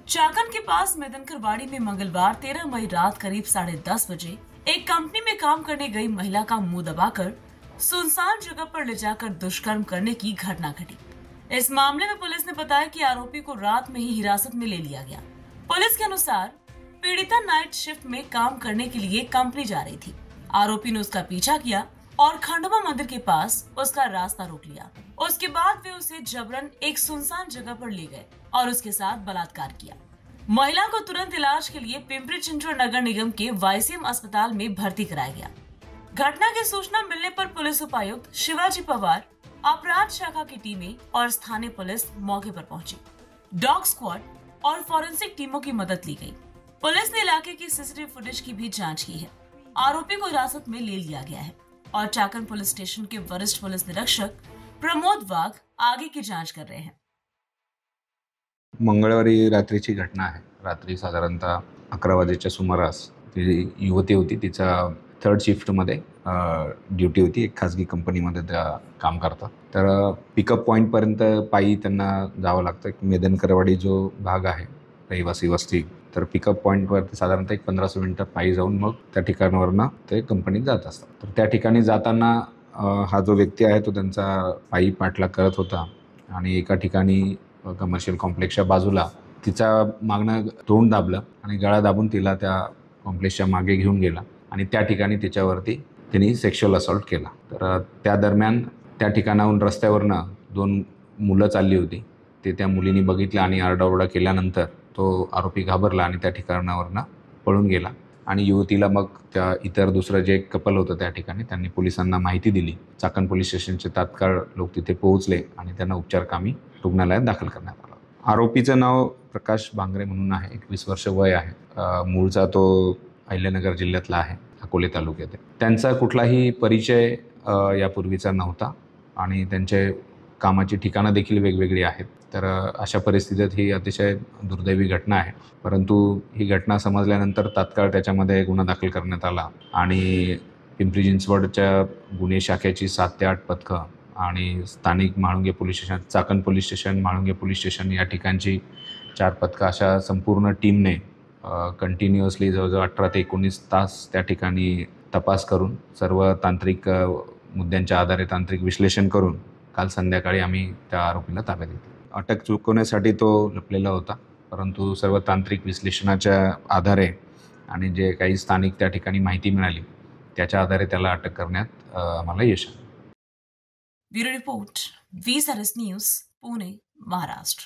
चाकन के pass मेदनकरवाड़ी में मंगलवार 13 मई रात करीब 10:30 बजे एक कंपनी में काम करने गई महिला का मुंह दबाकर सुनसान जगह पर ले जाकर दुष्कर्म करने की घटना घटी। इस मामले में पुलिस ने बताया कि आरोपी को रात में ही हिरासत में ले लिया गया। पुलिस के अनुसार पीड़िता नाइट शिफ्ट में काम करने के लिए कंपनी जा रही थी। आरोपी ने उसका पीछा किया और खंडोबा मंदिर के पास उसका रास्ता रोक लिया। उसके बाद वे उसे जबरन एक सुनसान जगह पर ले गए और उसके साथ बलात्कार किया। महिला को तुरंत इलाज के लिए पिंपरी चिंचवड नगर निगम के वाईसीएम अस्पताल में भर्ती कराया गया। घटना की सूचना मिलने पर पुलिस उपायुक्त शिवाजी पवार, अपराध शाखा की टीमें और स्थानीय पुलिस मौके पर पहुंची। डॉग स्क्वाड और फॉरेंसिक टीमों की मदद ली गई। पुलिस ने इलाके की सीसीटीवी फुटेज की भी जांच की है। आरोपी को हिरासत में ले लिया गया है और चाकन पुलिस स्टेशन के वरिष्ठ पुलिस निरीक्षक प्रमोद वाघ आगे की जांच कर रहे हैं। मंगळवारी रात्रीची घटना आहे। रात्री साधारणतः 11 वाजेच्या सुमारास ती युवती होती, तिचा थर्ड शिफ्टमध्ये ड्युटी होती। एक खाजगी कंपनीमध्ये त्या काम करतात। तर पिकअप पॉईंटपर्यंत पायी त्यांना जावं लागतं। मेदनकरवाडी जो भाग आहे रहिवासी वस्ती, तर पिकअप पॉईंटवरती साधारणतः एक 1500 मिनिटं पायी जाऊन मग त्या ठिकाणावरनं ते कंपनीत जात असतात। तर त्या ठिकाणी जाताना हा जो व्यक्ती आहे तो त्यांचा पायी पाठलाग करत होता आणि एका ठिकाणी कमर्शियल कॉम्प्लेक्सच्या बाजूला तिचा मागणं तोंड दाबलं आणि गळा दाबून तिला त्या कॉम्प्लेक्सच्या मागे घेऊन गेला आणि त्या ठिकाणी तिच्यावरती त्यांनी सेक्शुअल असॉल्ट केला। तर त्या दरम्यान त्या ठिकाणाहून रस्त्यावरनं 2 मुलं चालली होती। ते त्या मुलींनी बघितलं आणि आरडाओरडा केल्यानंतर तो आरोपी घाबरला आणि त्या ठिकाणावरनं पळून गेला आणि युवतीला मग त्या इतर दुसरं जे कपल होतं त्या ठिकाणी त्यांनी पोलिसांना माहिती दिली। चाकण पोलीस स्टेशनचे तात्काळ लोक तिथे पोहोचले आणि त्यांना उपचारकामी रुग्णालयात दाखल करण्यात आलं। आरोपीचं नाव प्रकाश भांगरे म्हणून आहे। 21 वर्ष वय आहे। मूळचा तो अहिल्यानगर जिल्ह्यातला आहे, अकोले तालुक्यात। त्यांचा कुठलाही परिचय यापूर्वीचा नव्हता आणि त्यांचे कामाची ठिकाणं देखील वेगवेगळी आहेत। तर अशा परिस्थितीत ही अतिशय दुर्दैवी घटना आहे। परंतु ही घटना समजल्यानंतर तात्काळ त्याच्यामध्ये गुन्हा दाखल करण्यात आला आणि पिंपरी चिंचवडच्या गुन्हे शाखेची 7 ते 8 पथकं आणि स्थानिक Mhalunge police station, Chakan police station, Mhalunge police station या ठिकाणची 4 पथकं अशा संपूर्ण टीमने कंटिन्युअसली जवळजवळ 18 ते 19 तास त्या ठिकाणी तपास करून सर्व तांत्रिक मुद्द्यांच्या आधारे तांत्रिक विश्लेषण करून काल संध्याकाळी आम्ही त्या आरोपीला ताब्यात घेतलं। अटक चुकवण्यासाठी तो लपलेला होता, परंतु सर्व तांत्रिक विश्लेषणाच्या आधारे आणि जे काही स्थानिक त्या ठिकाणी माहिती मिळाली त्याच्या आधारे त्याला अटक करण्यात आम्हाला यश आलं। Bureau report, VSRS news, Pune, Maharashtra.